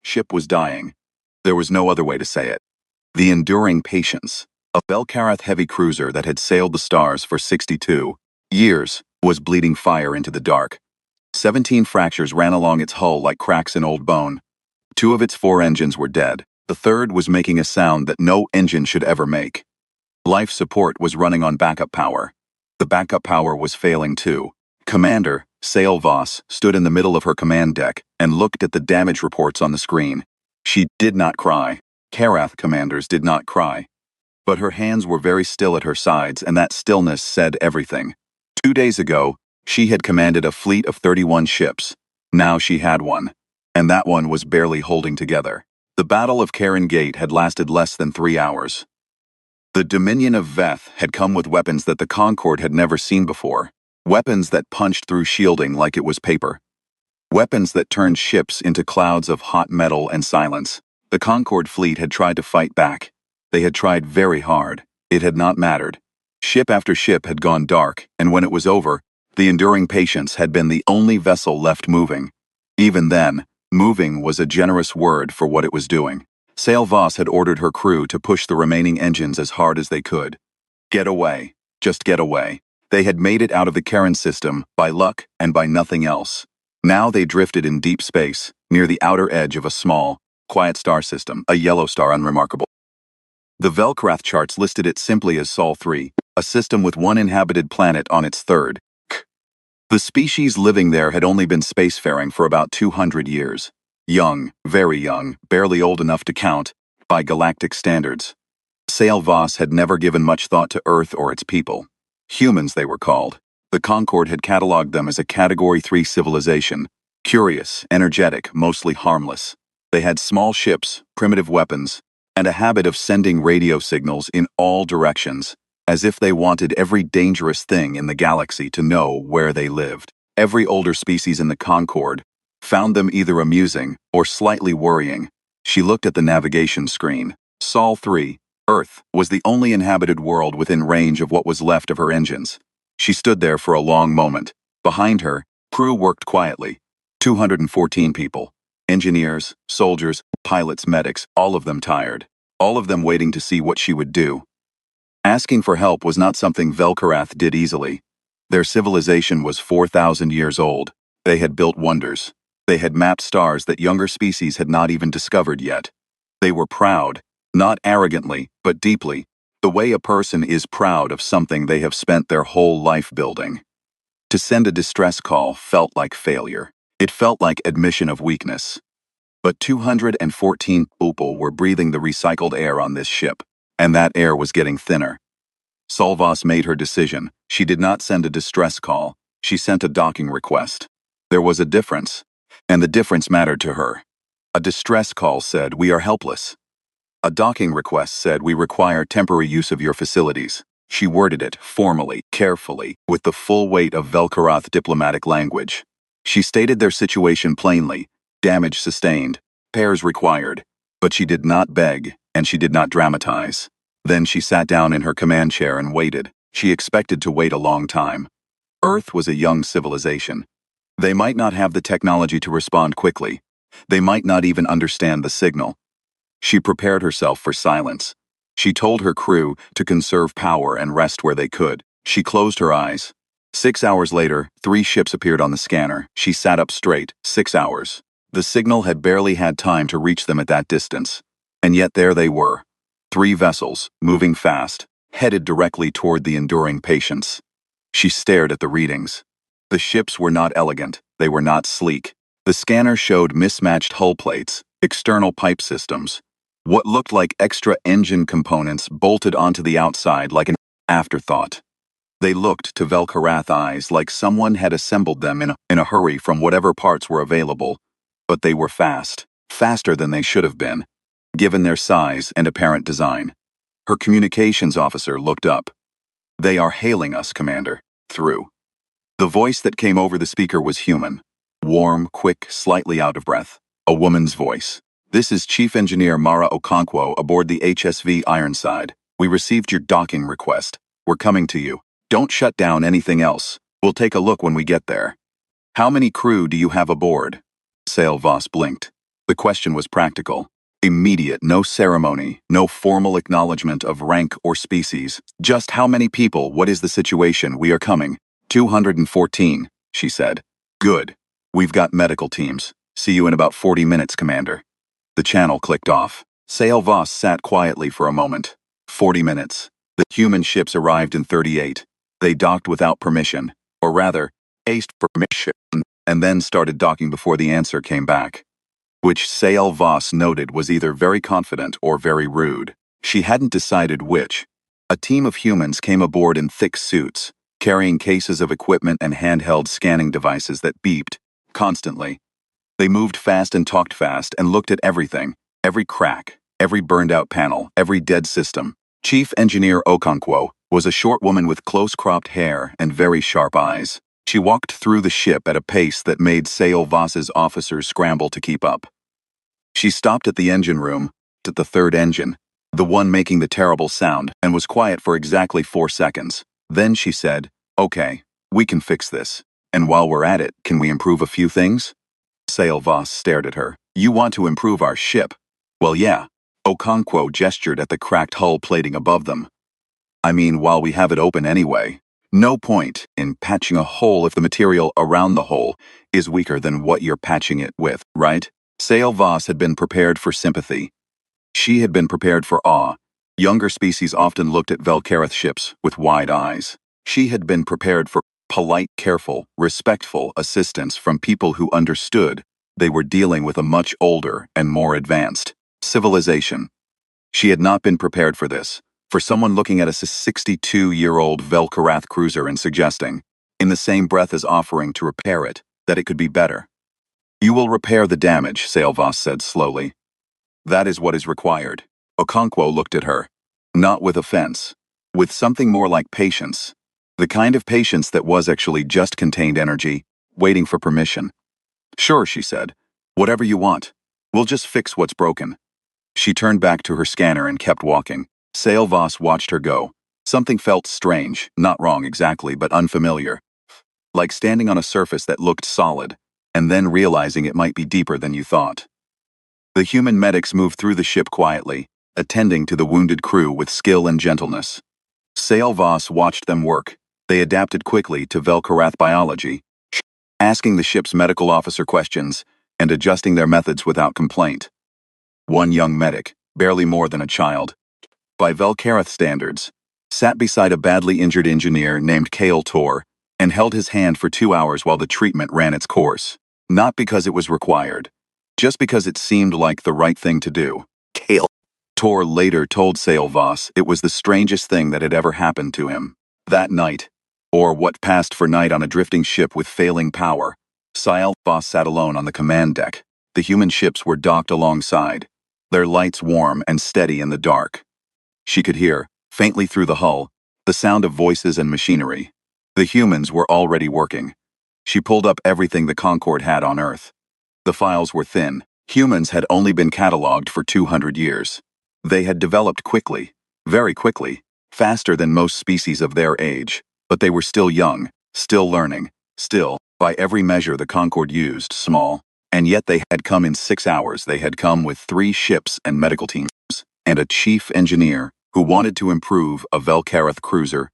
Ship was dying. There was no other way to say it. The enduring patience. A Belkarath heavy cruiser that had sailed the stars for 62 years was bleeding fire into the dark. 17 fractures ran along its hull like cracks in old bone. 2 of its 4 engines were dead. The third was making a sound that no engine should ever make. Life support was running on backup power. The backup power was failing too. Commander Sail Voss stood in the middle of her command deck and looked at the damage reports on the screen. She did not cry. Karath commanders did not cry. But her hands were very still at her sides, and that stillness said everything. 2 days ago, she had commanded a fleet of 31 ships. Now she had one. And that one was barely holding together. The Battle of Karen Gate had lasted less than 3 hours. The Dominion of Veth had come with weapons that the Concord had never seen before. Weapons that punched through shielding like it was paper. Weapons that turned ships into clouds of hot metal and silence. The Concord fleet had tried to fight back. They had tried very hard. It had not mattered. Ship after ship had gone dark, and when it was over, the enduring patience had been the only vessel left moving. Even then, moving was a generous word for what it was doing. Sail Voss had ordered her crew to push the remaining engines as hard as they could. Get away. Just get away. They had made it out of the Karen system by luck and by nothing else. Now they drifted in deep space, near the outer edge of a small, quiet star system, a yellow star unremarkable. The Velkarath charts listed it simply as Sol 3, a system with 1 inhabited planet on its third. The species living there had only been spacefaring for about 200 years. Young, very young, barely old enough to count, by galactic standards. Sail Voss had never given much thought to Earth or its people. Humans, they were called. The Concord had catalogued them as a Category 3 civilization, curious, energetic, mostly harmless. They had small ships, primitive weapons, and a habit of sending radio signals in all directions, as if they wanted every dangerous thing in the galaxy to know where they lived. Every older species in the Concord found them either amusing or slightly worrying. She looked at the navigation screen. Sol 3, Earth, was the only inhabited world within range of what was left of her engines. She stood there for a long moment. Behind her, crew worked quietly. 214 people. Engineers, soldiers, pilots, medics, all of them tired. All of them waiting to see what she would do. Asking for help was not something Velkarath did easily. Their civilization was 4,000 years old. They had built wonders. They had mapped stars that younger species had not even discovered yet. They were proud, not arrogantly, but deeply, the way a person is proud of something they have spent their whole life building. To send a distress call felt like failure. It felt like admission of weakness. But 214 people were breathing the recycled air on this ship, and that air was getting thinner. Sail Voss made her decision. She did not send a distress call. She sent a docking request. There was a difference, and the difference mattered to her. A distress call said, "We are helpless." A docking request said, "We require temporary use of your facilities." She worded it formally, carefully, with the full weight of Velkarath diplomatic language. She stated their situation plainly: damage sustained, repairs required. But she did not beg, and she did not dramatize. Then she sat down in her command chair and waited. She expected to wait a long time. Earth was a young civilization. They might not have the technology to respond quickly. They might not even understand the signal. She prepared herself for silence. She told her crew to conserve power and rest where they could. She closed her eyes. 6 hours later, 3 ships appeared on the scanner. She sat up straight. 6 hours. The signal had barely had time to reach them at that distance. And yet there they were. 3 vessels, moving fast, headed directly toward the enduring patience. She stared at the readings. The ships were not elegant. They were not sleek. The scanner showed mismatched hull plates, external pipe systems, what looked like extra engine components bolted onto the outside like an afterthought. They looked to Velkarath eyes like someone had assembled them in a hurry from whatever parts were available, but they were fast, faster than they should have been, given their size and apparent design. Her communications officer looked up. "They are hailing us, Commander." Through. The voice that came over the speaker was human. Warm, quick, slightly out of breath. A woman's voice. "This is Chief Engineer Mara Okonkwo aboard the HSV Ironside. We received your docking request. We're coming to you. Don't shut down anything else. We'll take a look when we get there." "How many crew do you have aboard?" Sail Voss blinked. The question was practical. Immediate, no ceremony, no formal acknowledgement of rank or species. Just how many people, what is the situation, we are coming. 214, she said. Good. We've got medical teams. See you in about 40 minutes, Commander. The channel clicked off. Sail Voss sat quietly for a moment. 40 minutes. The human ships arrived in 38. They docked without permission, or rather, aced permission, and then started docking before the answer came back. Which Sail Voss noted was either very confident or very rude. She hadn't decided which. A team of humans came aboard in thick suits, carrying cases of equipment and handheld scanning devices that beeped constantly. They moved fast and talked fast and looked at everything, every crack, every burned-out panel, every dead system. Chief Engineer Okonkwo was a short woman with close-cropped hair and very sharp eyes. She walked through the ship at a pace that made Sail Voss's officers scramble to keep up. She stopped at the engine room, at the third engine, the one making the terrible sound, and was quiet for exactly 4 seconds. Then she said, "Okay, we can fix this. And while we're at it, can we improve a few things?" Sail Voss stared at her. "You want to improve our ship?" "Well, yeah." Okonkwo gestured at the cracked hull plating above them. "I mean, while we have it open anyway. No point in patching a hole if the material around the hole is weaker than what you're patching it with, right?" Sail Voss had been prepared for sympathy. She had been prepared for awe. Younger species often looked at Velkareth ships with wide eyes. She had been prepared for polite, careful, respectful assistance from people who understood they were dealing with a much older and more advanced civilization. She had not been prepared for this, for someone looking at a 62-year-old Velkareth cruiser and suggesting, in the same breath as offering to repair it, that it could be better. "You will repair the damage," Sail Voss said slowly. "That is what is required." Okonkwo looked at her, not with offense, with something more like patience. The kind of patience that was actually just contained energy, waiting for permission. "Sure," she said. "Whatever you want. We'll just fix what's broken." She turned back to her scanner and kept walking. Sail Voss watched her go. Something felt strange, not wrong exactly, but unfamiliar. Like standing on a surface that looked solid, and then realizing it might be deeper than you thought. The human medics moved through the ship quietly, attending to the wounded crew with skill and gentleness. Sail Voss watched them work. They adapted quickly to Velkareth biology, asking the ship's medical officer questions and adjusting their methods without complaint. One young medic, barely more than a child, by Velkareth standards, sat beside a badly injured engineer named Kale Tor and held his hand for 2 hours while the treatment ran its course. Not because it was required, just because it seemed like the right thing to do. Kale Tor later told Sail Voss it was the strangest thing that had ever happened to him. That night, or what passed for night on a drifting ship with failing power, Sail Voss sat alone on the command deck. The human ships were docked alongside, their lights warm and steady in the dark. She could hear, faintly through the hull, the sound of voices and machinery. The humans were already working. She pulled up everything the Concorde had on Earth. The files were thin. Humans had only been catalogued for 200 years. They had developed quickly, very quickly, faster than most species of their age, but they were still young, still learning, still, by every measure the Concorde used, small. And yet they had come in 6 hours. They had come with 3 ships and medical teams, and a chief engineer who wanted to improve a Velkareth cruiser,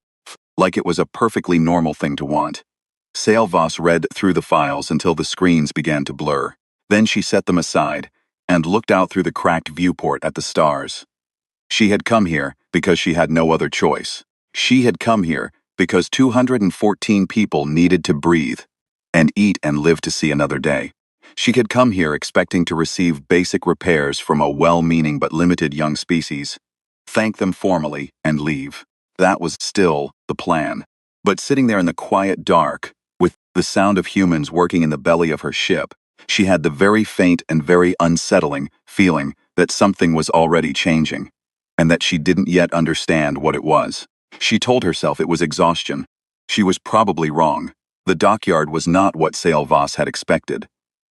like it was a perfectly normal thing to want. Sail Voss read through the files until the screens began to blur. Then she set them aside and looked out through the cracked viewport at the stars. She had come here because she had no other choice. She had come here because 214 people needed to breathe and eat and live to see another day. She had come here expecting to receive basic repairs from a well-meaning but limited young species, thank them formally, and leave. That was still the plan. But sitting there in the quiet dark, with the sound of humans working in the belly of her ship, she had the very faint and very unsettling feeling that something was already changing, and that she didn't yet understand what it was. She told herself it was exhaustion. She was probably wrong. The dockyard was not what Sail Voss had expected.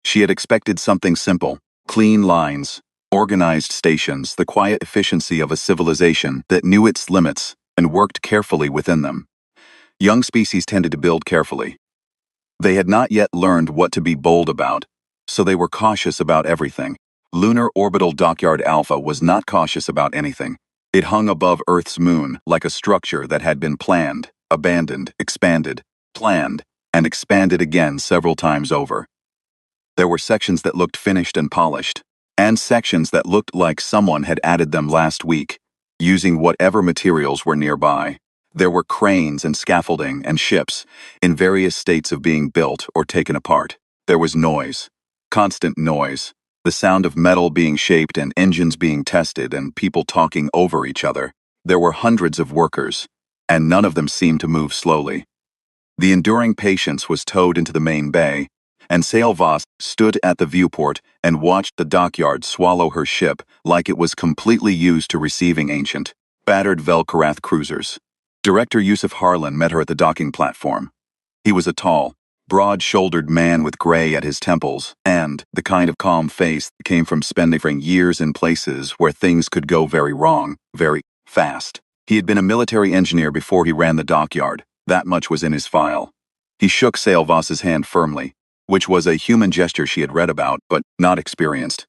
She had expected something simple, clean lines, organized stations, the quiet efficiency of a civilization that knew its limits and worked carefully within them. Young species tended to build carefully. They had not yet learned what to be bold about, so they were cautious about everything. Lunar Orbital Dockyard Alpha was not cautious about anything. It hung above Earth's moon like a structure that had been planned, abandoned, expanded, planned, and expanded again several times over. There were sections that looked finished and polished, and sections that looked like someone had added them last week, using whatever materials were nearby. There were cranes and scaffolding and ships in various states of being built or taken apart. There was noise, constant noise, the sound of metal being shaped and engines being tested and people talking over each other. There were hundreds of workers, and none of them seemed to move slowly. The enduring Patience was towed into the main bay, and Sail Voss stood at the viewport and watched the dockyard swallow her ship like it was completely used to receiving ancient, battered Velkarath cruisers. Director Yusuf Harlan met her at the docking platform. He was a tall, broad-shouldered man with gray at his temples and the kind of calm face that came from spending years in places where things could go very wrong, very fast. He had been a military engineer before he ran the dockyard. That much was in his file. He shook Sail Voss's hand firmly, which was a human gesture she had read about but not experienced,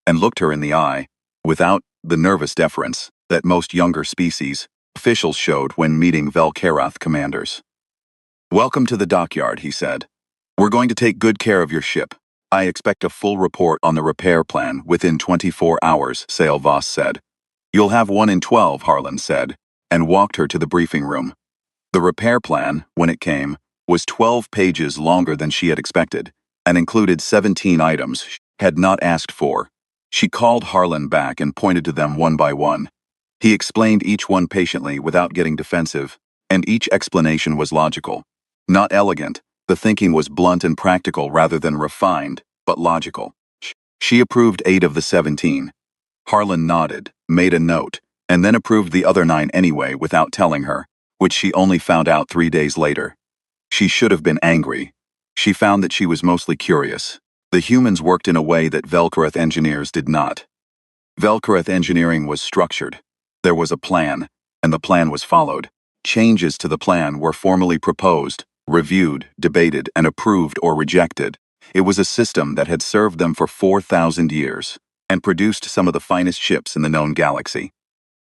and looked her in the eye, without the nervous deference that most younger species officials showed when meeting Velkarath commanders. "Welcome to the dockyard," he said. "We're going to take good care of your ship. I expect a full report on the repair plan within 24 hours, Sail Voss said. "You'll have one in 12, Harlan said, and walked her to the briefing room. The repair plan, when it came, was 12 pages longer than she had expected, and included 17 items she had not asked for. She called Harlan back and pointed to them one by one. He explained each one patiently without getting defensive, and each explanation was logical. Not elegant, the thinking was blunt and practical rather than refined, but logical. She approved 8 of the 17. Harlan nodded, made a note, and then approved the other 9 anyway without telling her, which she only found out 3 days later. She should have been angry. She found that she was mostly curious. The humans worked in a way that Velkarath engineers did not. Velkarath engineering was structured. There was a plan, and the plan was followed. Changes to the plan were formally proposed, reviewed, debated, and approved or rejected. It was a system that had served them for 4,000 years, and produced some of the finest ships in the known galaxy.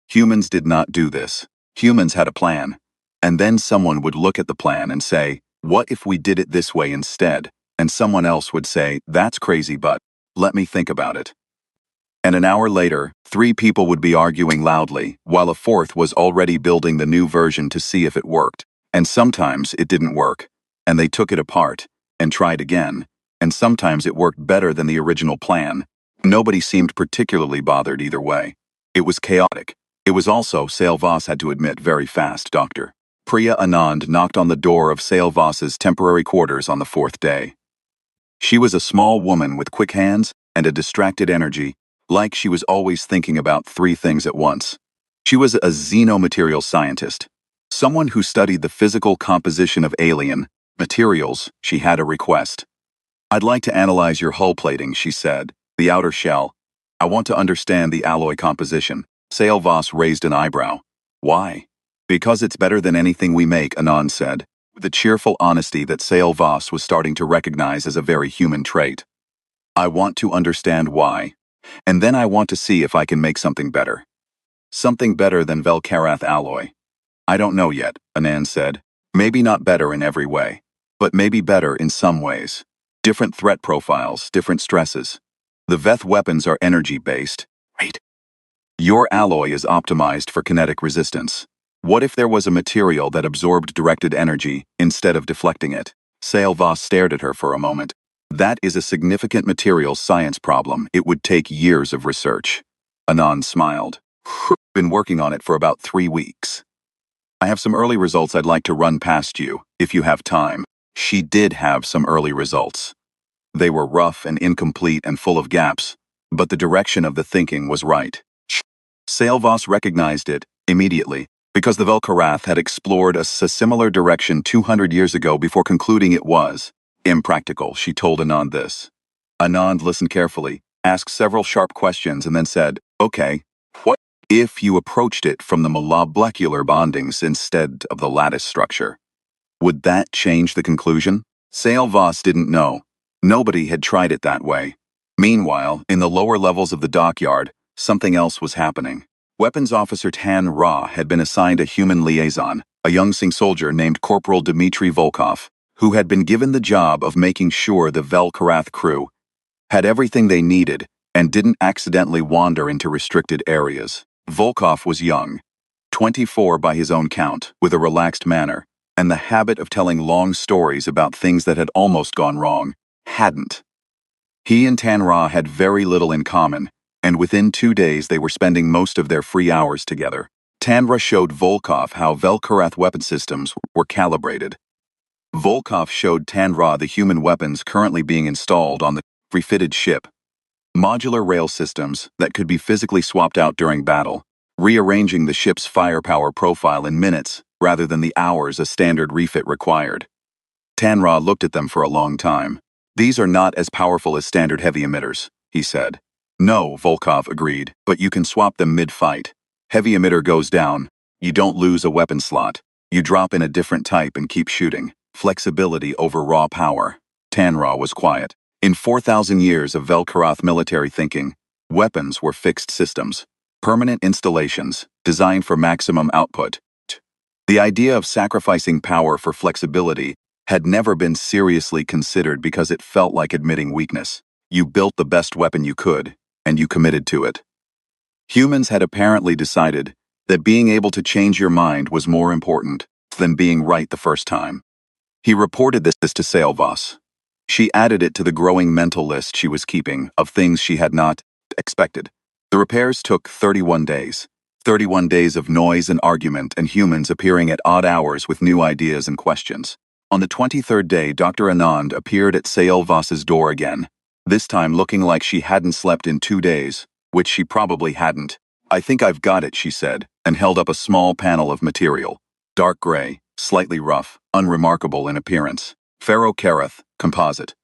Humans did not do this. Humans had a plan, and then someone would look at the plan and say, "What if we did it this way instead?" And someone else would say, "That's crazy, but let me think about it." And an hour later, 3 people would be arguing loudly, while a 4th was already building the new version to see if it worked. And sometimes it didn't work, and they took it apart, and tried again, and sometimes it worked better than the original plan. Nobody seemed particularly bothered either way. It was chaotic. It was also, Sail Voss had to admit, very fast, Dr. Priya Anand knocked on the door of Sail Voss's temporary quarters on the 4th day. She was a small woman with quick hands and a distracted energy, like she was always thinking about 3 things at once. She was a xenomaterial scientist, someone who studied the physical composition of alien materials. She had a request. "I'd like to analyze your hull plating," she said, "the outer shell. I want to understand the alloy composition." Sail Voss raised an eyebrow. "Why?" "Because it's better than anything we make," Anand said, with a cheerful honesty that Sail Voss was starting to recognize as a very human trait. "I want to understand why. And then I want to see if I can make something better. Something better than Velkarath alloy." "I don't know yet," Anand said. "Maybe not better in every way, but maybe better in some ways. Different threat profiles, different stresses. The Veth weapons are energy-based, right? Your alloy is optimized for kinetic resistance. What if there was a material that absorbed directed energy instead of deflecting it?" Sail Voss stared at her for a moment. "That is a significant materials science problem. It would take years of research." Anand smiled. "I've been working on it for about 3 weeks. I have some early results I'd like to run past you, if you have time." She did have some early results. They were rough and incomplete and full of gaps, but the direction of the thinking was right. Sail Voss recognized it immediately, because the Velkarath had explored a similar direction 200 years ago before concluding it was impractical. She told Anand this. Anand listened carefully, asked several sharp questions, and then said, "Okay, what if you approached it from the molecular bondings instead of the lattice structure? Would that change the conclusion?" Sail Voss didn't know. Nobody had tried it that way. Meanwhile, in the lower levels of the dockyard, something else was happening. Weapons Officer Tan Ra had been assigned a human liaison, a young Sing soldier named Corporal Dmitry Volkov, who had been given the job of making sure the Velkarath crew had everything they needed and didn't accidentally wander into restricted areas. Volkov was young, 24 by his own count, with a relaxed manner, and the habit of telling long stories about things that had almost gone wrong. Hadn't. He and Tanra had very little in common, and within 2 days they were spending most of their free hours together. Tanra showed Volkov how Velkarath weapon systems were calibrated. Volkov showed Tanra the human weapons currently being installed on the refitted ship. Modular rail systems that could be physically swapped out during battle, rearranging the ship's firepower profile in minutes rather than the hours a standard refit required. Tanra looked at them for a long time. "These are not as powerful as standard heavy emitters," he said. "No," Volkov agreed, "but you can swap them mid-fight. Heavy emitter goes down, you don't lose a weapon slot. You drop in a different type and keep shooting. Flexibility over raw power." Tanra was quiet. In 4,000 years of Velkarath military thinking, weapons were fixed systems, permanent installations, designed for maximum output. The idea of sacrificing power for flexibility had never been seriously considered because it felt like admitting weakness. You built the best weapon you could, and you committed to it. Humans had apparently decided that being able to change your mind was more important than being right the first time. He reported this to Sailvas. She added it to the growing mental list she was keeping of things she had not expected. The repairs took 31 days. 31 days of noise and argument and humans appearing at odd hours with new ideas and questions. On the 23rd day, Dr. Anand appeared at Sailvas's door again, this time looking like she hadn't slept in 2 days, which she probably hadn't. "I think I've got it," she said, and held up a small panel of material. Dark gray, slightly rough, unremarkable in appearance. Ferrocareth, composite.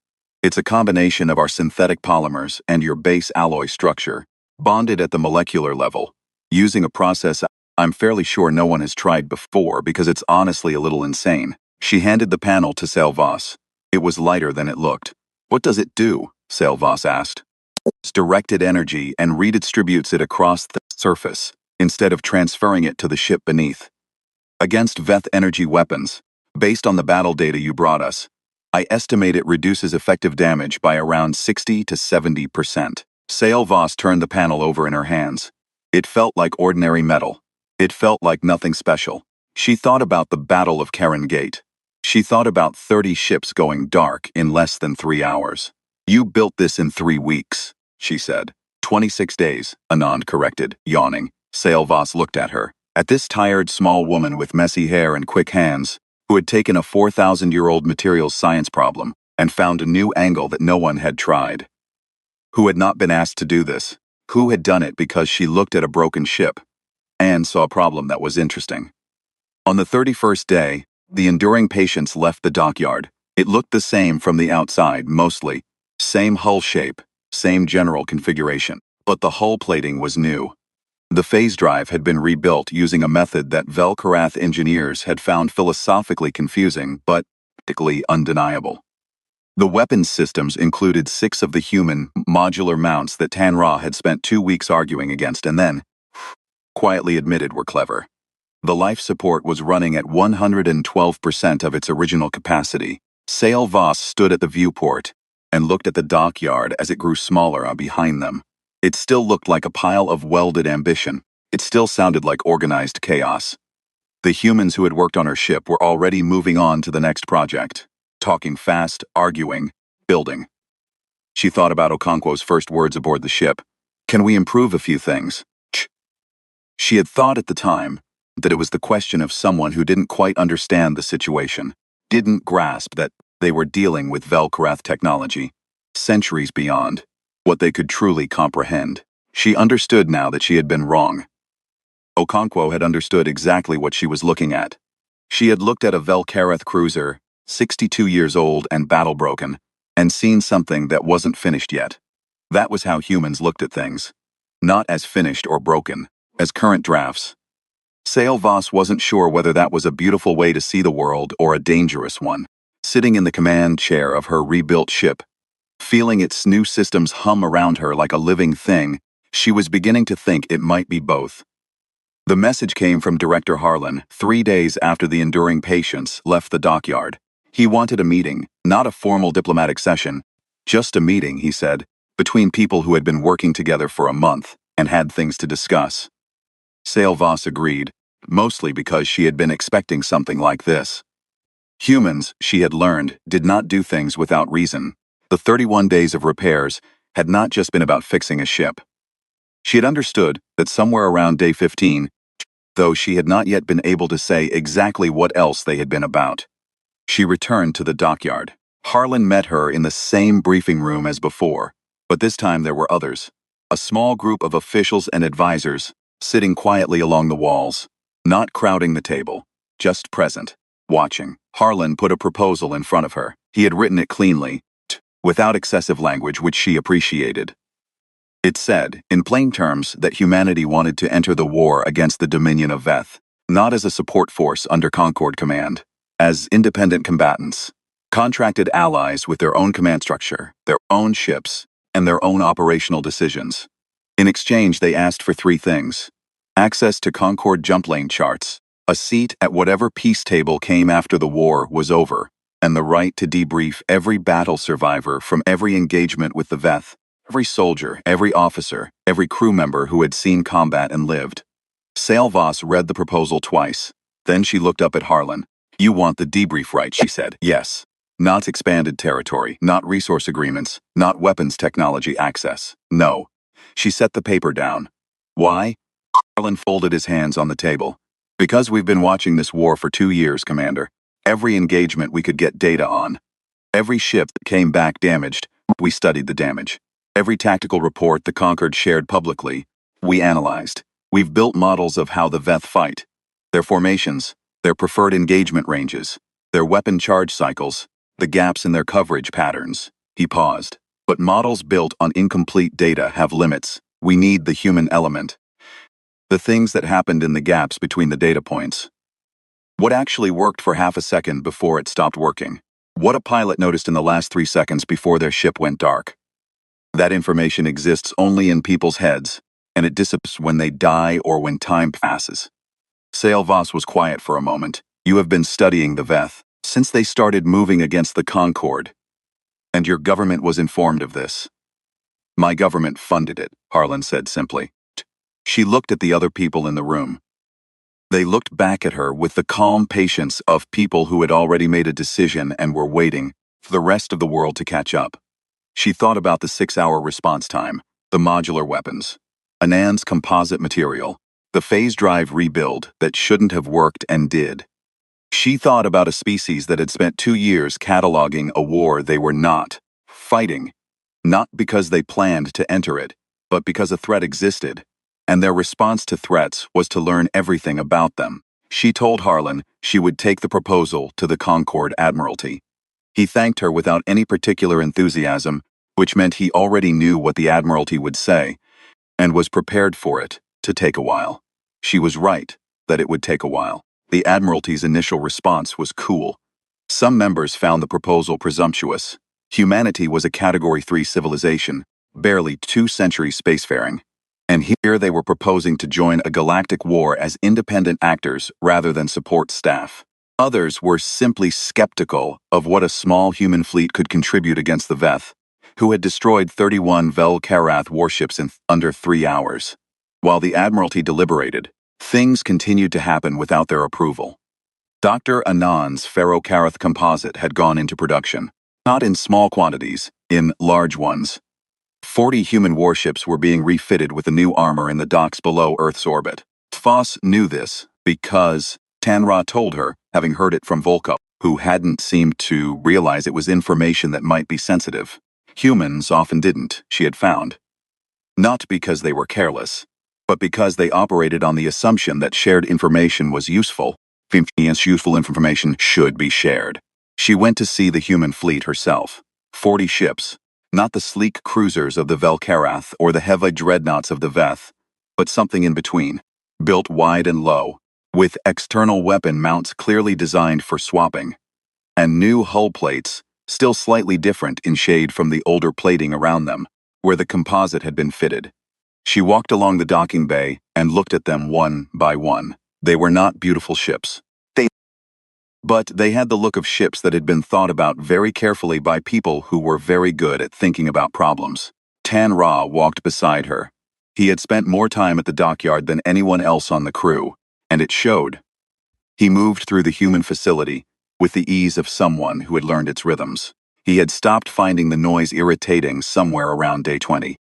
It's a combination of our synthetic polymers and your base alloy structure, bonded at the molecular level, using a process I'm fairly sure no one has tried before because it's honestly a little insane. She handed the panel to Sailvas. It was lighter than it looked. "What does it do?" Sailvas asked. "It's directed energy and redistributes it across the surface, instead of transferring it to the ship beneath. Against Veth energy weapons, based on the battle data you brought us, I estimate it reduces effective damage by around 60 to 70%. Sailvas turned the panel over in her hands. It felt like ordinary metal. It felt like nothing special. She thought about the Battle of Karen Gate. She thought about 30 ships going dark in less than 3 hours. "You built this in 3 weeks, she said. 26 days, Anand corrected, yawning. Sailvas looked at her. At this tired small woman with messy hair and quick hands, who had taken a 4,000-year-old materials science problem and found a new angle that no one had tried. Who had not been asked to do this. Who had done it because she looked at a broken ship and saw a problem that was interesting. On the 31st day, the enduring patience left the dockyard. It looked the same from the outside, mostly. Same hull shape, same general configuration. But the hull plating was new. The phase drive had been rebuilt using a method that Velkarath engineers had found philosophically confusing but practically undeniable. The weapons systems included 6 of the human, modular mounts that Tanra had spent 2 weeks arguing against and then quietly admitted were clever. The life support was running at 112% of its original capacity. Sailvas stood at the viewport and looked at the dockyard as it grew smaller behind them. It still looked like a pile of welded ambition. It still sounded like organized chaos. The humans who had worked on her ship were already moving on to the next project, talking fast, arguing, building. She thought about Okonkwo's first words aboard the ship. "Can we improve a few things?" She had thought at the time that it was the question of someone who didn't quite understand the situation, didn't grasp that they were dealing with Velkarath technology, centuries beyond what they could truly comprehend. She understood now that she had been wrong. Okonkwo had understood exactly what she was looking at. She had looked at a Velkarath cruiser, 62 years old and battle-broken, and seen something that wasn't finished yet. That was how humans looked at things. Not as finished or broken, as current drafts. Sailvas wasn't sure whether that was a beautiful way to see the world or a dangerous one. Sitting in the command chair of her rebuilt ship, Feeling its new systems hum around her like a living thing, she was beginning to think it might be both. The message came from Director Harlan 3 days after the enduring patients left the dockyard. He wanted a meeting, not a formal diplomatic session. Just a meeting, he said, between people who had been working together for a month and had things to discuss. Sale Voss agreed, mostly because she had been expecting something like this. Humans, she had learned, did not do things without reason. The 31 days of repairs had not just been about fixing a ship. She had understood that somewhere around day 15, though she had not yet been able to say exactly what else they had been about. She returned to the dockyard. Harlan met her in the same briefing room as before, but this time there were others. A small group of officials and advisors, sitting quietly along the walls, not crowding the table, just present, watching. Harlan put a proposal in front of her. He had written it cleanly, without excessive language which she appreciated. It said, in plain terms, that humanity wanted to enter the war against the Dominion of Veth, not as a support force under Concord Command, as independent combatants, contracted allies with their own command structure, their own ships, and their own operational decisions. In exchange, they asked for 3 things: access to Concord jump lane charts, a seat at whatever peace table came after the war was over, and the right to debrief every battle survivor from every engagement with the Veth, every soldier, every officer, every crew member who had seen combat and lived. Sale Voss read the proposal twice. Then she looked up at Harlan. "You want the debrief, right?" she said. "Yes. Not expanded territory, not resource agreements, not weapons technology access. No." She set the paper down. "Why?" Harlan folded his hands on the table. "Because we've been watching this war for 2 years, Commander. Every engagement we could get data on. Every ship that came back damaged, we studied the damage. Every tactical report the Concord shared publicly, we analyzed. We've built models of how the Veth fight, their formations, their preferred engagement ranges, their weapon charge cycles, the gaps in their coverage patterns." He paused. "But models built on incomplete data have limits. We need the human element. The things that happened in the gaps between the data points. What actually worked for half a second before it stopped working? What a pilot noticed in the last 3 seconds before their ship went dark. That information exists only in people's heads, and it dissipates when they die or when time passes." Sale Voss was quiet for a moment. "You have been studying the Veth since they started moving against the Concord, and your government was informed of this." "My government funded it," Harlan said simply. She looked at the other people in the room. They looked back at her with the calm patience of people who had already made a decision and were waiting for the rest of the world to catch up. She thought about the 6-hour response time, the modular weapons, Anand's composite material, the phase drive rebuild that shouldn't have worked and did. She thought about a species that had spent 2 years cataloging a war they were not fighting, not because they planned to enter it, but because a threat existed, and their response to threats was to learn everything about them. She told Harlan she would take the proposal to the Concord Admiralty. He thanked her without any particular enthusiasm, which meant he already knew what the Admiralty would say, and was prepared for it to take a while. She was right that it would take a while. The Admiralty's initial response was cool. Some members found the proposal presumptuous. Humanity was a Category 3 civilization, barely 2 centuries spacefaring. And here they were proposing to join a galactic war as independent actors rather than support staff. Others were simply skeptical of what a small human fleet could contribute against the Veth, who had destroyed 31 Vel-Karath warships in under 3 hours. While the Admiralty deliberated, things continued to happen without their approval. Dr. Anand's ferrokarath composite had gone into production, not in small quantities, in large ones. 40 human warships were being refitted with the new armor in the docks below Earth's orbit. Voss knew this because Tanra told her, having heard it from Volko, who hadn't seemed to realize it was information that might be sensitive. Humans often didn't, she had found. Not because they were careless, but because they operated on the assumption that shared information was useful. Useful information should be shared. She went to see the human fleet herself. 40 ships. Not the sleek cruisers of the Vel-Karath or the heavy dreadnoughts of the Veth, but something in between, built wide and low, with external weapon mounts clearly designed for swapping, and new hull plates still slightly different in shade from the older plating around them, where the composite had been fitted. She walked along the docking bay and looked at them one by one. They were not beautiful ships. But they had the look of ships that had been thought about very carefully by people who were very good at thinking about problems. Tan Ra walked beside her. He had spent more time at the dockyard than anyone else on the crew, and it showed. He moved through the human facility with the ease of someone who had learned its rhythms. He had stopped finding the noise irritating somewhere around day 20.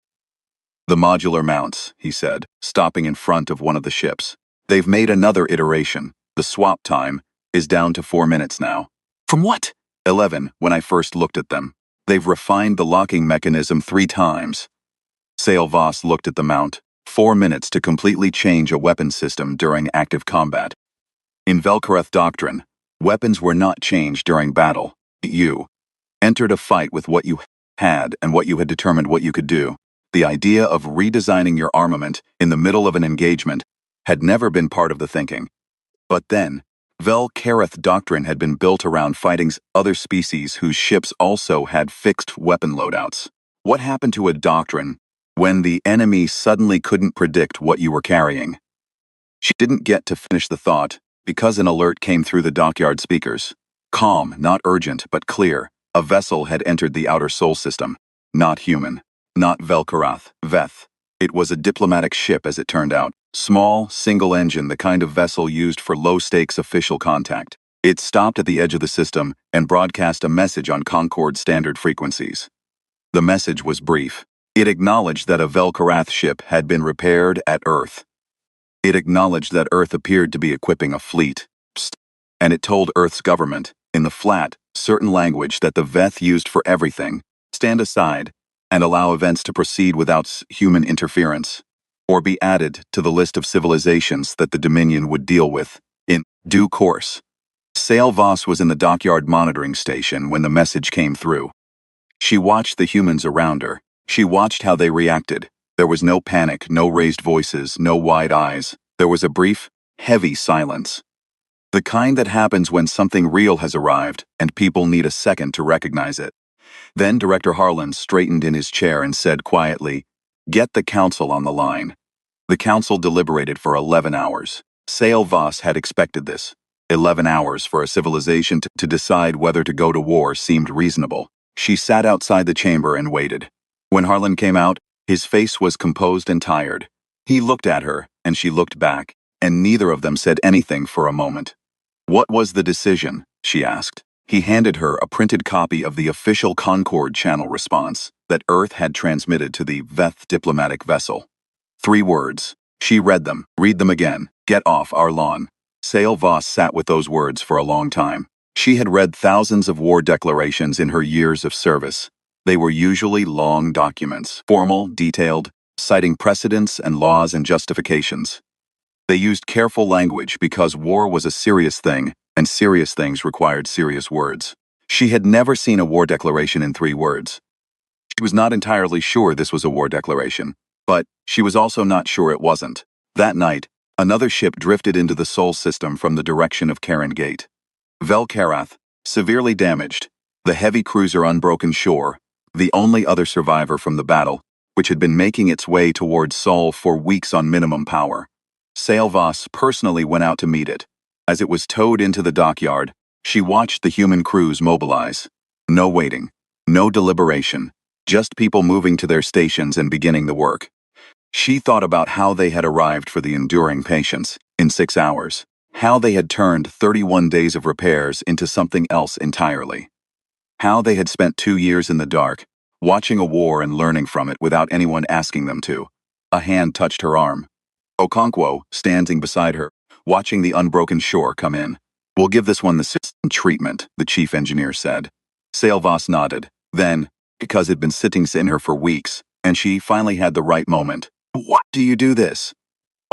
"The modular mounts," he said, stopping in front of one of the ships. "They've made another iteration. The swap time is down to 4 minutes now." "From what?" 11, when I first looked at them. "They've refined the locking mechanism 3 times. Sail Voss looked at the mount. 4 minutes to completely change a weapon system during active combat. In Velkareth doctrine, weapons were not changed during battle. You entered a fight with what you had and what you had determined what you could do. The idea of redesigning your armament in the middle of an engagement had never been part of the thinking. But then, Velkareth doctrine had been built around fighting other species whose ships also had fixed weapon loadouts. What happened to a doctrine when the enemy suddenly couldn't predict what you were carrying?" She didn't get to finish the thought because an alert came through the dockyard speakers. Calm, not urgent, but clear. A vessel had entered the outer Sol system. Not human. Not Velkarath, Veth. It was a diplomatic ship, as it turned out. Small, single-engine, the kind of vessel used for low-stakes official contact. It stopped at the edge of the system and broadcast a message on Concord standard frequencies. The message was brief. It acknowledged that a Velkarath ship had been repaired at Earth. It acknowledged that Earth appeared to be equipping a fleet. And it told Earth's government, in the flat, certain language that the Veth used for everything, stand aside and allow events to proceed without human interference, or be added to the list of civilizations that the Dominion would deal with in due course. Sail Voss was in the dockyard monitoring station when the message came through. She watched the humans around her. She watched how they reacted. There was no panic, no raised voices, no wide eyes. There was a brief, heavy silence. The kind that happens when something real has arrived and people need a second to recognize it. Then Director Harlan straightened in his chair and said quietly, "Get the council on the line." The council deliberated for 11 hours. Sail Voss had expected this. 11 hours for a civilization to decide whether to go to war seemed reasonable. She sat outside the chamber and waited. When Harlan came out, his face was composed and tired. He looked at her, and she looked back, and neither of them said anything for a moment. "What was the decision?" she asked. He handed her a printed copy of the official Concord channel response that Earth had transmitted to the Veth diplomatic vessel. 3 words. She read them. "Read them again. Get off our lawn." Sail Voss sat with those words for a long time. She had read thousands of war declarations in her years of service. They were usually long documents, formal, detailed, citing precedents and laws and justifications. They used careful language because war was a serious thing, and serious things required serious words. She had never seen a war declaration in 3 words. She was not entirely sure this was a war declaration, but she was also not sure it wasn't. That night, another ship drifted into the Sol system from the direction of Karen Gate. Velkarath, severely damaged, the heavy cruiser Unbroken Shore, the only other survivor from the battle, which had been making its way towards Sol for weeks on minimum power. Sail Voss personally went out to meet it. As it was towed into the dockyard, she watched the human crews mobilize. No waiting, no deliberation, just people moving to their stations and beginning the work. She thought about how they had arrived for the enduring patience in 6 hours, how they had turned 31 days of repairs into something else entirely, how they had spent 2 years in the dark, watching a war and learning from it without anyone asking them to. A hand touched her arm. Okonkwo, standing beside her, watching the Unbroken Shore come in. "We'll give this one the system treatment," the chief engineer said. Sail Voss nodded. Then, because it had been sitting in her for weeks, and she finally had the right moment. "Why do you do this?"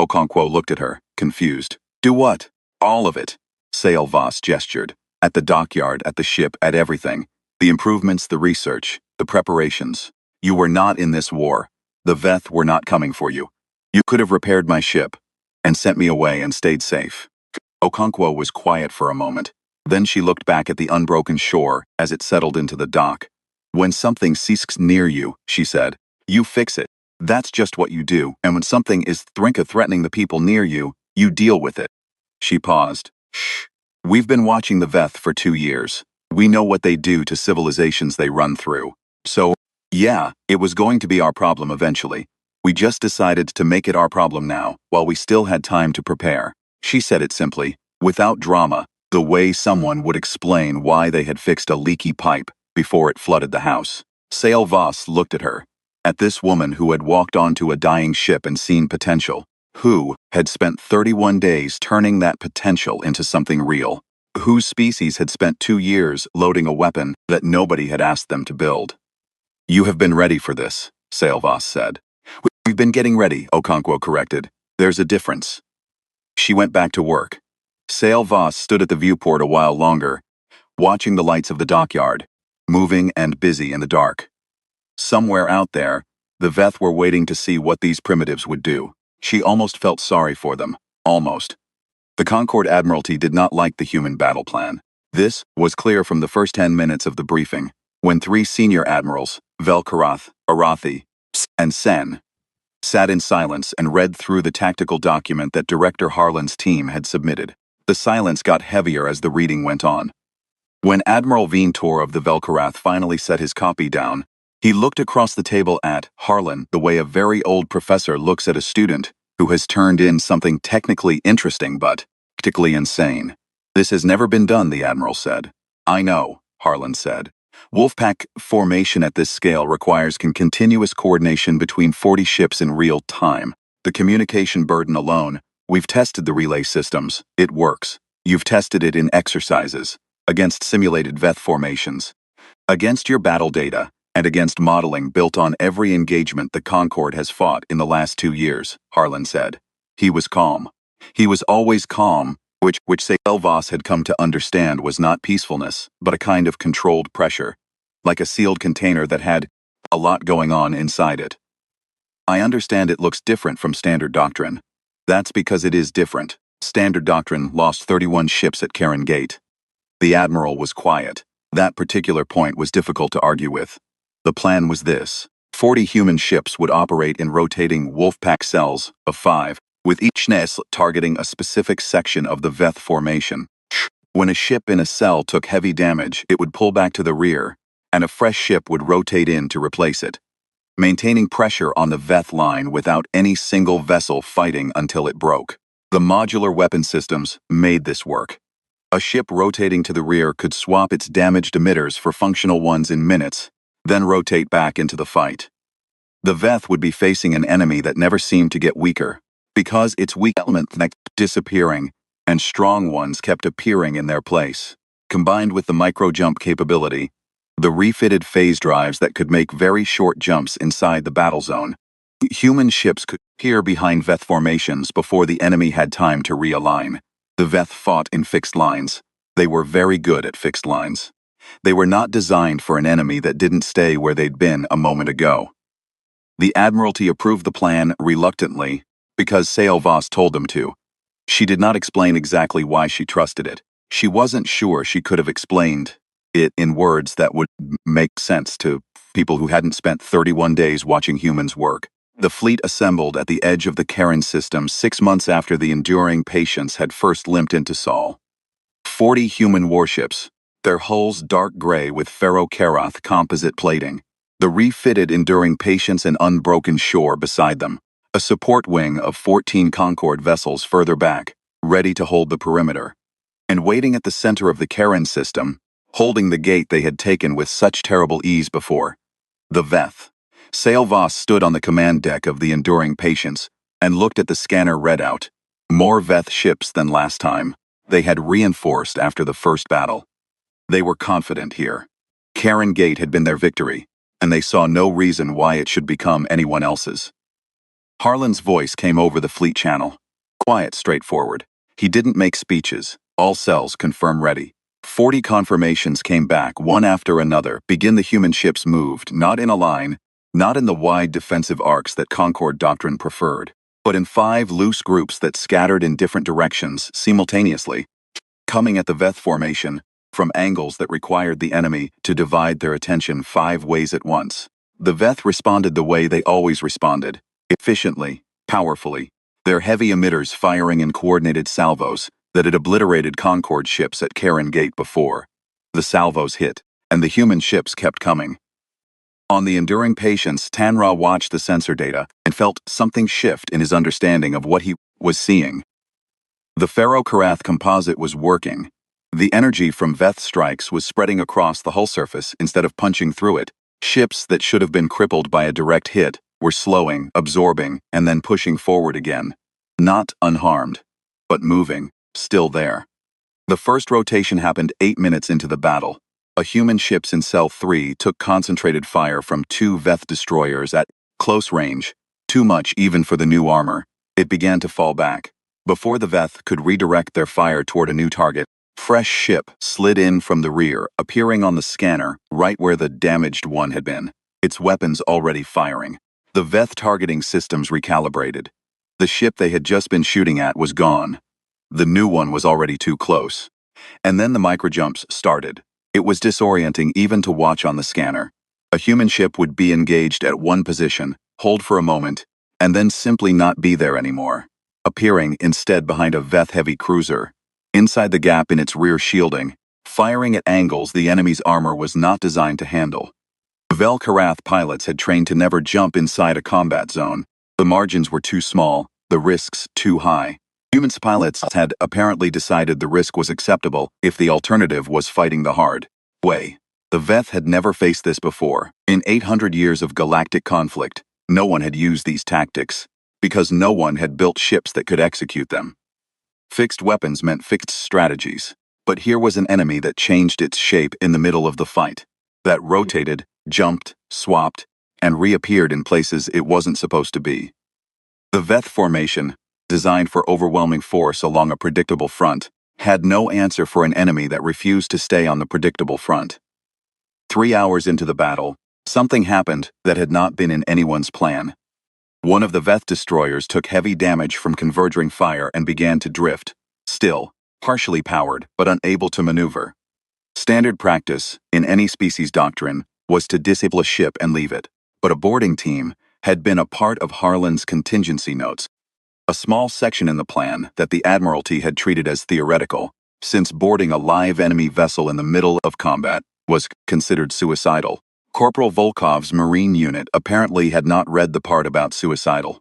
Okonkwo looked at her, confused. "Do what?" "All of it." Sail Voss gestured. "At the dockyard, at the ship, at everything. The improvements, the research, the preparations. You were not in this war. The Veth were not coming for you. You could have repaired my ship and sent me away and stayed safe." Okonkwo was quiet for a moment. Then she looked back at the unbroken shore as it settled into the dock. When something sinks near you, she said, you fix it. That's just what you do, and when something is threatening the people near you, you deal with it. She paused. Shh. We've been watching the Veth for 2 years. We know what they do to civilizations they run through. So, yeah, it was going to be our problem eventually. We just decided to make it our problem now, while we still had time to prepare. She said it simply, without drama, the way someone would explain why they had fixed a leaky pipe before it flooded the house. Sail Voss looked at her, at this woman who had walked onto a dying ship and seen potential, who had spent 31 days turning that potential into something real, whose species had spent 2 years loading a weapon that nobody had asked them to build. You have been ready for this, Sail Voss said. We've been getting ready, Okonkwo corrected. There's a difference. She went back to work. Sail Voss stood at the viewport a while longer, watching the lights of the dockyard, moving and busy in the dark. Somewhere out there, the Veth were waiting to see what these primitives would do. She almost felt sorry for them. Almost. The Concord Admiralty did not like the human battle plan. This was clear from the first 10 minutes of the briefing, when 3 senior admirals, Velkarath, Arathi, and Sen, sat in silence and read through the tactical document that Director Harlan's team had submitted. The silence got heavier as the reading went on. When Admiral Veentor of the Velkarath finally set his copy down, he looked across the table at Harlan the way a very old professor looks at a student who has turned in something technically interesting but practically insane. This has never been done, the Admiral said. I know, Harlan said. Wolfpack formation at this scale requires continuous coordination between 40 ships in real time. The communication burden alone, we've tested the relay systems. It works. You've tested it in exercises, against simulated Veth formations, against your battle data, and against modeling built on every engagement the Concord has fought in the last 2 years, Harlan said. He was calm. He was always calm, which Sail Voss had come to understand was not peacefulness, but a kind of controlled pressure, like a sealed container that had a lot going on inside it. I understand it looks different from Standard Doctrine. That's because it is different. Standard Doctrine lost 31 ships at Karen Gate. The Admiral was quiet. That particular point was difficult to argue with. The plan was this. 40 human ships would operate in rotating Wolfpack cells of 5, with each nest targeting a specific section of the Veth formation. When a ship in a cell took heavy damage, it would pull back to the rear, and a fresh ship would rotate in to replace it, maintaining pressure on the Veth line without any single vessel fighting until it broke. The modular weapon systems made this work. A ship rotating to the rear could swap its damaged emitters for functional ones in minutes, then rotate back into the fight. The Veth would be facing an enemy that never seemed to get weaker, because its weak elements kept disappearing, and strong ones kept appearing in their place. Combined with the micro-jump capability, the refitted phase drives that could make very short jumps inside the battle zone, human ships could appear behind Veth formations before the enemy had time to realign. The Veth fought in fixed lines. They were very good at fixed lines. They were not designed for an enemy that didn't stay where they'd been a moment ago. The Admiralty approved the plan reluctantly, because Sail Voss told them to. She did not explain exactly why she trusted it. She wasn't sure she could have explained it in words that would make sense to people who hadn't spent 31 days watching humans work. The fleet assembled at the edge of the Karen system 6 months after the enduring patience had first limped into Sol. 40 human warships, their hulls dark gray with ferro-Karath composite plating, the refitted enduring patience and unbroken shore beside them, a support wing of 14 Concord vessels further back, ready to hold the perimeter, and waiting at the center of the Karen system, holding the gate they had taken with such terrible ease before, the Veth. Sail Voss stood on the command deck of the enduring patience and looked at the scanner readout. More Veth ships than last time. They had reinforced after the first battle. They were confident here. Karen Gate had been their victory, and they saw no reason why it should become anyone else's. Harlan's voice came over the fleet channel. Quiet, straightforward. He didn't make speeches. All cells confirm ready. 40 confirmations came back, one after another. The human ships moved, not in a line, not in the wide defensive arcs that Concord Doctrine preferred, but in 5 loose groups that scattered in different directions simultaneously. coming at the Veth formation from angles that required the enemy to divide their attention 5 ways at once. The Veth responded the way they always responded, efficiently, powerfully, their heavy emitters firing in coordinated salvos that had obliterated Concorde ships at Karen Gate before. The salvos hit, and the human ships kept coming. On the enduring patience, Tanra watched the sensor data and felt something shift in his understanding of what he was seeing. The Ferro-Karath composite was working. The energy from Veth strikes was spreading across the hull surface instead of punching through it. Ships that should have been crippled by a direct hit were slowing, absorbing, and then pushing forward again. Not unharmed, but moving, still there. The first rotation happened 8 minutes into the battle. A human ships in Cell 3 took concentrated fire from 2 Veth destroyers at close range, too much even for the new armor. It began to fall back. Before the Veth could redirect their fire toward a new target, fresh ship slid in from the rear, appearing on the scanner right where the damaged one had been, its weapons already firing. The Veth targeting systems recalibrated. The ship they had just been shooting at was gone. The new one was already too close. And then the microjumps started. It was disorienting even to watch on the scanner. A human ship would be engaged at one position, hold for a moment, and then simply not be there anymore, appearing instead behind a Veth-heavy cruiser. Inside the gap in its rear shielding, firing at angles the enemy's armor was not designed to handle. Vel-Karath pilots had trained to never jump inside a combat zone. The margins were too small, the risks too high. Human pilots had apparently decided the risk was acceptable if the alternative was fighting the hard way. The Veth had never faced this before. In 800 years of galactic conflict, no one had used these tactics, because no one had built ships that could execute them. Fixed weapons meant fixed strategies, but here was an enemy that changed its shape in the middle of the fight, that rotated, jumped, swapped, and reappeared in places it wasn't supposed to be. The Veth formation, designed for overwhelming force along a predictable front, had no answer for an enemy that refused to stay on the predictable front. 3 hours into the battle, something happened that had not been in anyone's plan. One of the Veth destroyers took heavy damage from converging fire and began to drift, still, partially powered, but unable to maneuver. Standard practice, in any species doctrine, was to disable a ship and leave it, but a boarding team had been a part of Harlan's contingency notes, a small section in the plan that the Admiralty had treated as theoretical, since boarding a live enemy vessel in the middle of combat was considered suicidal. Corporal Volkov's Marine unit apparently had not read the part about suicidal.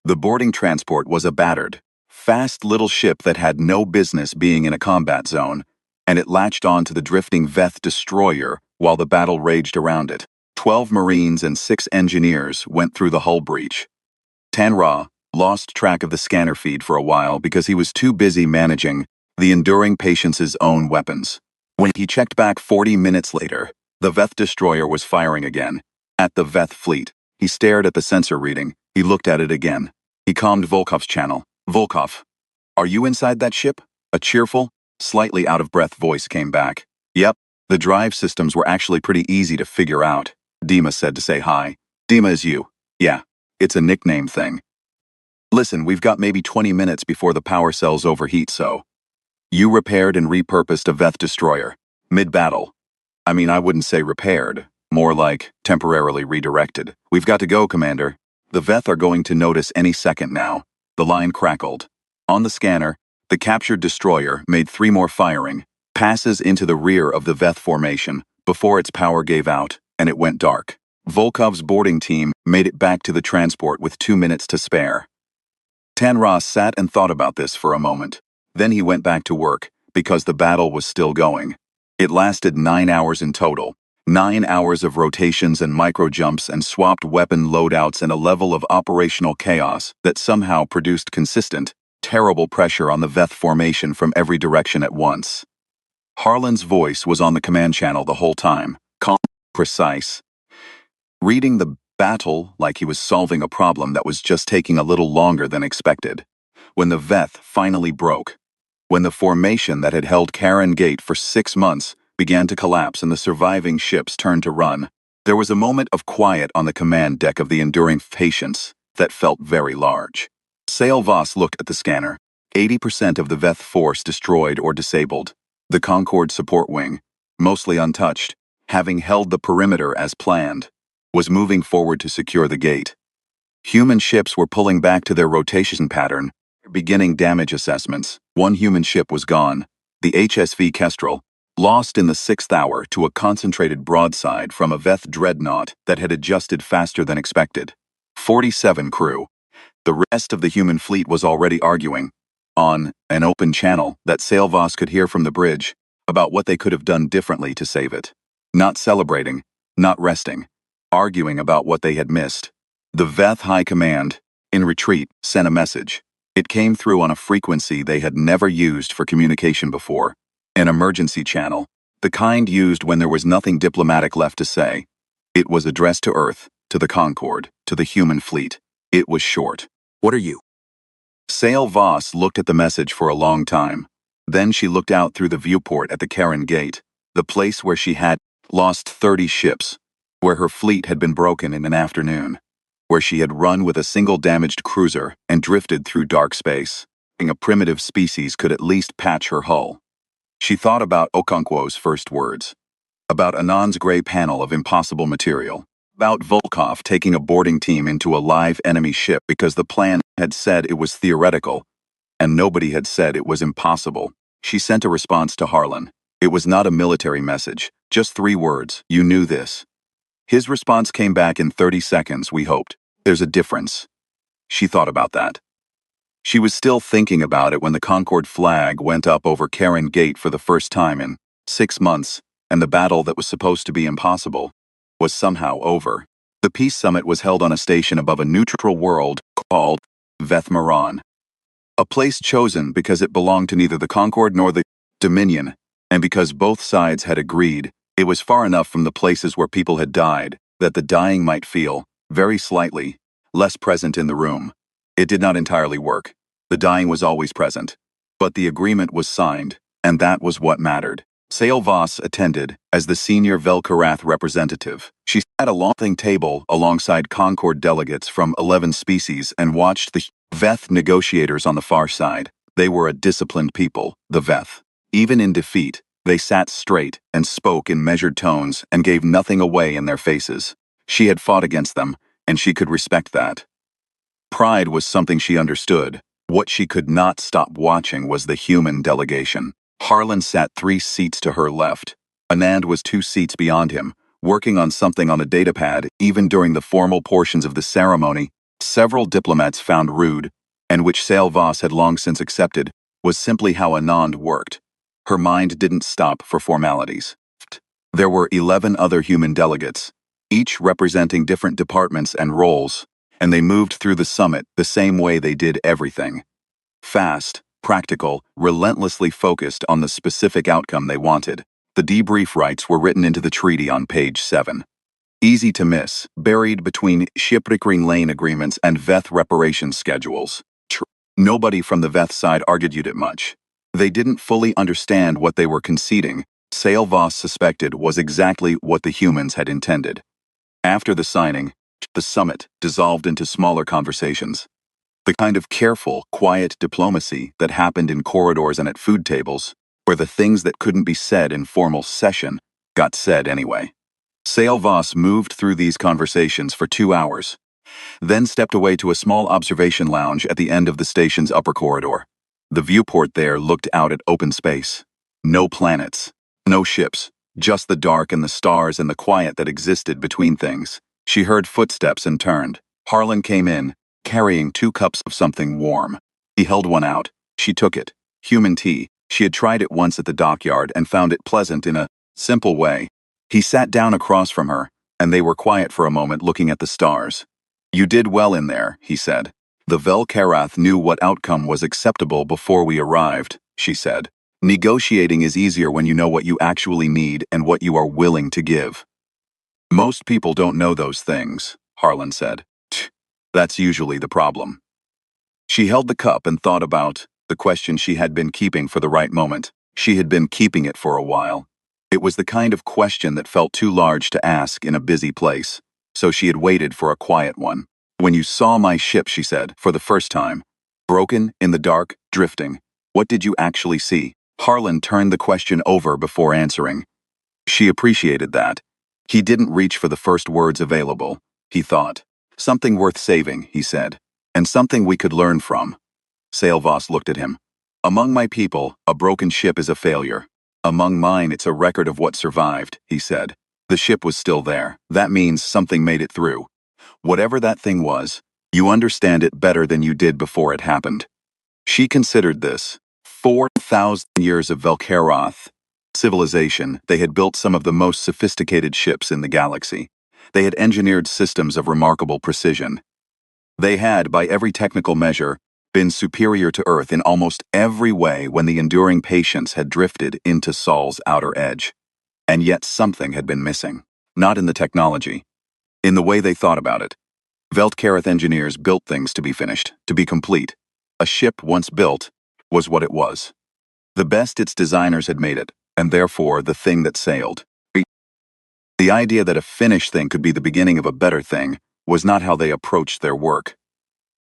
The boarding transport was a battered, fast little ship that had no business being in a combat zone, and it latched on to the drifting Veth destroyer while the battle raged around it. 12 Marines and 6 engineers went through the hull breach. Tanra lost track of the scanner feed for a while because he was too busy managing the enduring patience's own weapons. When he checked back 40 minutes later, the Veth destroyer was firing again. At the Veth fleet, he stared at the sensor reading. He looked at it again. He calmed Volkov's channel. "Volkov, are you inside that ship?" A cheerful, slightly out-of-breath voice came back. "Yep, the drive systems were actually pretty easy to figure out," Dima said to say hi. "Dima is you." "Yeah, it's a nickname thing." "Listen, we've got maybe 20 minutes before the power cells overheat, so..." "You repaired and repurposed a Veth destroyer, mid-battle. I mean, I wouldn't say repaired, more like temporarily redirected. We've got to go, Commander. The Veth are going to notice any second now." The line crackled. On the scanner, the captured destroyer made 3 more firing passes into the rear of the Veth formation before its power gave out, and it went dark. Volkov's boarding team made it back to the transport with 2 minutes to spare. Tanra sat and thought about this for a moment. Then he went back to work, because the battle was still going. It lasted 9 hours in total. 9 hours of rotations and micro-jumps and swapped weapon loadouts and a level of operational chaos that somehow produced consistent, terrible pressure on the Veth formation from every direction at once. Harlan's voice was on the command channel the whole time, calm, precise, reading the battle like he was solving a problem that was just taking a little longer than expected. When the Veth finally broke, when the formation that had held Karen Gate for 6 months began to collapse and the surviving ships turned to run, there was a moment of quiet on the command deck of the Enduring Patience that felt very large. Sail Voss looked at the scanner. 80% of the Veth force destroyed or disabled. The Concorde support wing, mostly untouched, having held the perimeter as planned, was moving forward to secure the gate. Human ships were pulling back to their rotation pattern, beginning damage assessments. One human ship was gone, the HSV Kestrel, lost in the 6th hour to a concentrated broadside from a Veth dreadnought that had adjusted faster than expected. 47 crew. The rest of the human fleet was already arguing, on an open channel that Sailvoss could hear from the bridge, about what they could have done differently to save it. Not celebrating, not resting, arguing about what they had missed. The Veth High Command, in retreat, sent a message. It came through on a frequency they had never used for communication before. An emergency channel, the kind used when there was nothing diplomatic left to say. It was addressed to Earth, to the Concorde, to the human fleet. It was short. What are you? Sailvoss looked at the message for a long time. Then she looked out through the viewport at the Karen Gate, the place where she had lost 30 ships, where her fleet had been broken in an afternoon, where she had run with a single damaged cruiser and drifted through dark space. A primitive species could at least patch her hull. She thought about Okonkwo's first words, about Anand's gray panel of impossible material, about Volkov taking a boarding team into a live enemy ship because the plan had said it was theoretical, and nobody had said it was impossible. She sent a response to Harlan. It was not a military message, just 3 words, "You knew this." His response came back in 30 seconds, "We hoped. There's a difference." She thought about that. She was still thinking about it when the Concorde flag went up over Karen Gate for the first time in 6 months, and the battle that was supposed to be impossible was somehow over. The peace summit was held on a station above a neutral world called Veth Maran, a place chosen because it belonged to neither the Concorde nor the Dominion, and because both sides had agreed it was far enough from the places where people had died that the dying might feel, very slightly, less present in the room. It did not entirely work. The dying was always present. But the agreement was signed, and that was what mattered. Sailvoss attended as the senior Velkarath representative. She sat at a long table alongside Concorde delegates from 11 species and watched the Veth negotiators on the far side. They were a disciplined people, the Veth. Even in defeat, they sat straight and spoke in measured tones and gave nothing away in their faces. She had fought against them, and she could respect that. Pride was something she understood. What she could not stop watching was the human delegation. Harlan sat 3 seats to her left. Anand was 2 seats beyond him, working on something on a datapad. Even during the formal portions of the ceremony, several diplomats found rude, and which Sailvoss had long since accepted, was simply how Anand worked. Her mind didn't stop for formalities. There were 11 other human delegates, each representing different departments and roles, and they moved through the summit the same way they did everything. Fast, practical, relentlessly focused on the specific outcome they wanted. The debrief rights were written into the treaty on page 7. Easy to miss, buried between Shipwrecking Lane agreements and Veth reparation schedules. Nobody from the Veth side argued it much. They didn't fully understand what they were conceding. Sailvoss suspected was exactly what the humans had intended. After the signing, the summit dissolved into smaller conversations. The kind of careful, quiet diplomacy that happened in corridors and at food tables, where the things that couldn't be said in formal session got said anyway. Sailvoss moved through these conversations for 2 hours, then stepped away to a small observation lounge at the end of the station's upper corridor. The viewport there looked out at open space. No planets, no ships, just the dark and the stars and the quiet that existed between things. She heard footsteps and turned. Harlan came in, carrying 2 cups of something warm. He held one out. She took it. Human tea. She had tried it once at the dockyard and found it pleasant in a simple way. He sat down across from her, and they were quiet for a moment looking at the stars. "You did well in there," he said. "The Velkarath knew what outcome was acceptable before we arrived," she said. "Negotiating is easier when you know what you actually need and what you are willing to give." "Most people don't know those things," Harlan said. "That's usually the problem." She held the cup and thought about the question she had been keeping for the right moment. She had been keeping it for a while. It was the kind of question that felt too large to ask in a busy place, so she had waited for a quiet one. "When you saw my ship," she said, "for the first time, Broken, in the dark, drifting. What did you actually see? Harlan turned the question over before answering. She appreciated that. He didn't reach for the first words available, he thought. Something worth saving, he said. And something we could learn from. Sailvoss looked at him. Among my people, a broken ship is a failure. Among mine, it's a record of what survived, he said. The ship was still there. That means something made it through. Whatever that thing was, you understand it better than you did before it happened. She considered this. 4,000 years of Velkaroth civilization, they had built some of the most sophisticated ships in the galaxy. They had engineered systems of remarkable precision. They had, by every technical measure, been superior to Earth in almost every way when the enduring patience had drifted into Sol's outer edge. And yet something had been missing. Not in the technology. In the way they thought about it. Velkaroth engineers built things to be finished, to be complete. A ship once built was what it was. The best its designers had made it, and therefore the thing that sailed. The idea that a finished thing could be the beginning of a better thing was not how they approached their work.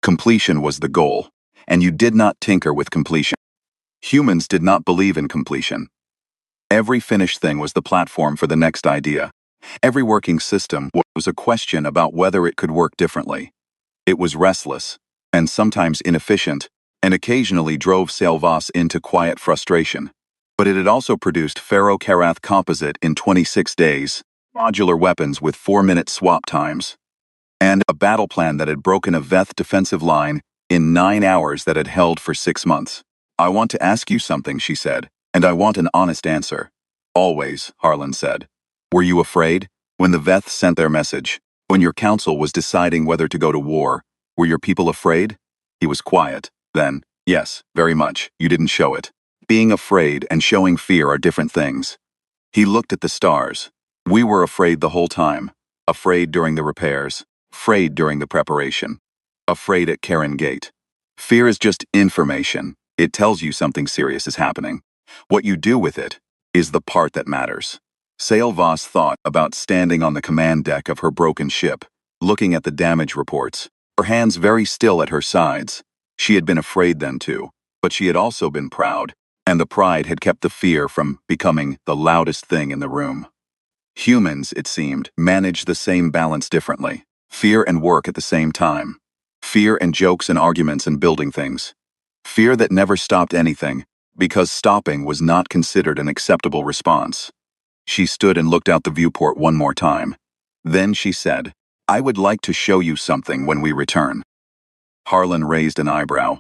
Completion was the goal, and you did not tinker with completion. Humans did not believe in completion. Every finished thing was the platform for the next idea. Every working system was a question about whether it could work differently. It was restless, and sometimes inefficient, and occasionally drove Sailvoss into quiet frustration. But it had also produced Ferro-Karath composite in 26 days, modular weapons with 4-minute swap times, and a battle plan that had broken a Veth defensive line in 9 hours that had held for 6 months. I want to ask you something, she said, and I want an honest answer. Always, Harlan said. Were you afraid? When the Veth sent their message, when your council was deciding whether to go to war, were your people afraid? He was quiet. Then, yes, very much. You didn't show it. Being afraid and showing fear are different things. He looked at the stars. We were afraid the whole time. Afraid during the repairs. Afraid during the preparation. Afraid at Karen Gate. Fear is just information. It tells you something serious is happening. What you do with it is the part that matters. Sailvoss thought about standing on the command deck of her broken ship, looking at the damage reports, her hands very still at her sides. She had been afraid then too, but she had also been proud, and the pride had kept the fear from becoming the loudest thing in the room. Humans, it seemed, manage the same balance differently. Fear and work at the same time. Fear and jokes and arguments and building things. Fear that never stopped anything, because stopping was not considered an acceptable response. She stood and looked out the viewport one more time. Then she said, I would like to show you something when we return. Harlan raised an eyebrow.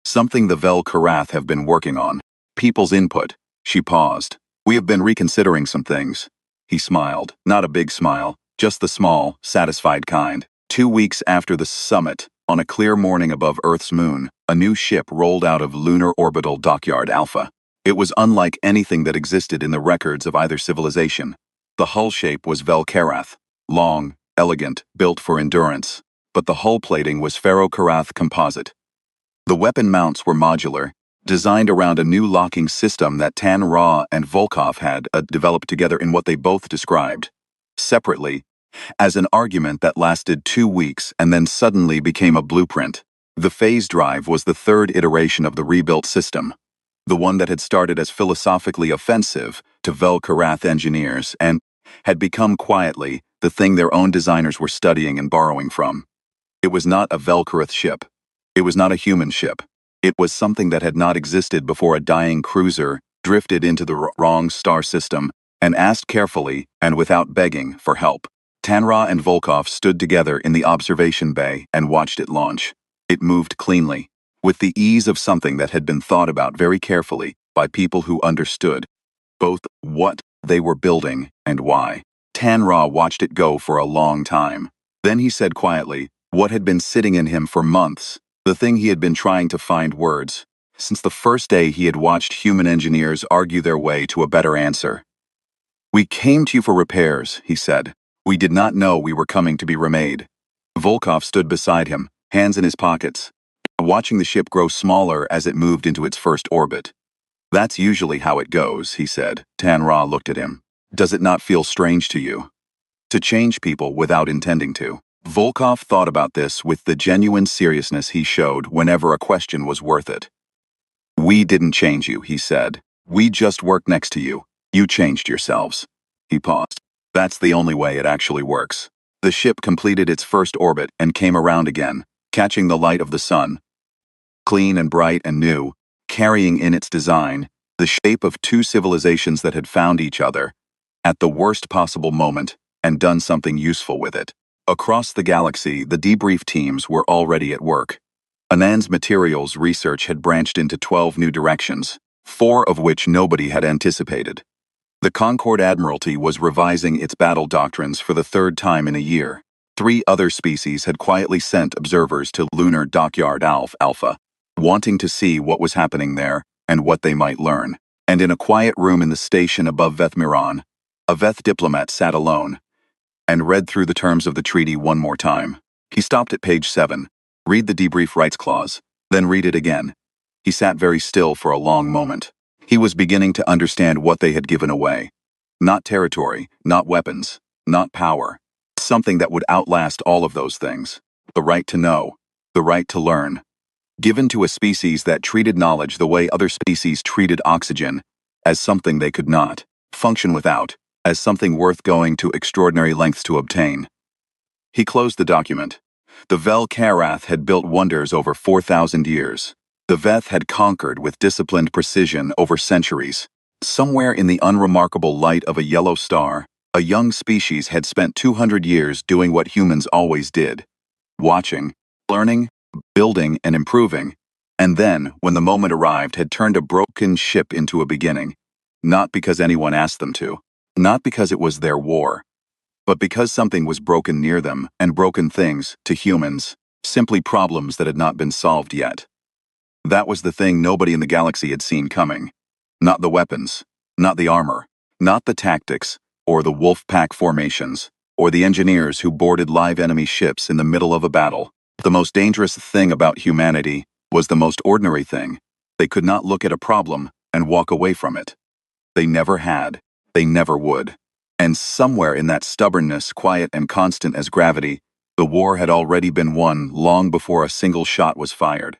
Something the Velkaroth have been working on. People's input. She paused. We have been reconsidering some things. He smiled, not a big smile, just the small, satisfied kind. 2 weeks after the summit, on a clear morning above Earth's moon, a new ship rolled out of Lunar Orbital Dockyard Alpha. It was unlike anything that existed in the records of either civilization. The hull shape was Velkaroth, long, elegant, built for endurance, but the hull plating was Ferro-Karath composite. The weapon mounts were modular, designed around a new locking system that Tan Ra and Volkov had developed together in what they both described, separately, as an argument that lasted 2 weeks and then suddenly became a blueprint. The phase drive was the third iteration of the rebuilt system, the one that had started as philosophically offensive to Velkaroth engineers and had become quietly the thing their own designers were studying and borrowing from. It was not a Velkaroth ship. It was not a human ship. It was something that had not existed before a dying cruiser drifted into the wrong star system and asked carefully and without begging for help. Tanra and Volkov stood together in the observation bay and watched it launch. It moved cleanly, with the ease of something that had been thought about very carefully by people who understood both what they were building and why. Tanra watched it go for a long time. Then he said quietly, what had been sitting in him for months, the thing he had been trying to find words, since the first day he had watched human engineers argue their way to a better answer. We came to you for repairs, he said. We did not know we were coming to be remade. Volkov stood beside him, hands in his pockets, watching the ship grow smaller as it moved into its first orbit. That's usually how it goes, he said. Tanra looked at him. Does it not feel strange to you? To change people without intending to. Volkov thought about this with the genuine seriousness he showed whenever a question was worth it. "We didn't change you," he said. "We just worked next to you. You changed yourselves." He paused. "That's the only way it actually works." The ship completed its first orbit and came around again, catching the light of the sun, clean and bright and new, carrying in its design the shape of two civilizations that had found each other at the worst possible moment and done something useful with it. Across the galaxy, the debrief teams were already at work. Anand's materials research had branched into 12 new directions, 4 of which nobody had anticipated. The Concord Admiralty was revising its battle doctrines for the 3rd time in a year. 3 other species had quietly sent observers to Lunar Dockyard Alpha, wanting to see what was happening there and what they might learn. And in a quiet room in the station above Vethmiron, a Veth diplomat sat alone and read through the terms of the treaty one more time. He stopped at page 7, read the debrief rights clause, then read it again. He sat very still for a long moment. He was beginning to understand what they had given away. Not territory, not weapons, not power. Something that would outlast all of those things. The right to know, the right to learn. Given to a species that treated knowledge the way other species treated oxygen, as something they could not function without, as something worth going to extraordinary lengths to obtain. He closed the document. The Vel Karath had built wonders over 4,000 years. The Veth had conquered with disciplined precision over centuries. Somewhere in the unremarkable light of a yellow star, a young species had spent 200 years doing what humans always did. Watching, learning, building, and improving. And then, when the moment arrived, had turned a broken ship into a beginning. Not because anyone asked them to. Not because it was their war. But because something was broken near them, and broken things, to humans, simply problems that had not been solved yet. That was the thing nobody in the galaxy had seen coming. Not the weapons, not the armor, not the tactics, or the wolf pack formations, or the engineers who boarded live enemy ships in the middle of a battle. The most dangerous thing about humanity was the most ordinary thing. They could not look at a problem and walk away from it. They never had. They never would. And somewhere in that stubbornness, quiet and constant as gravity, the war had already been won long before a single shot was fired.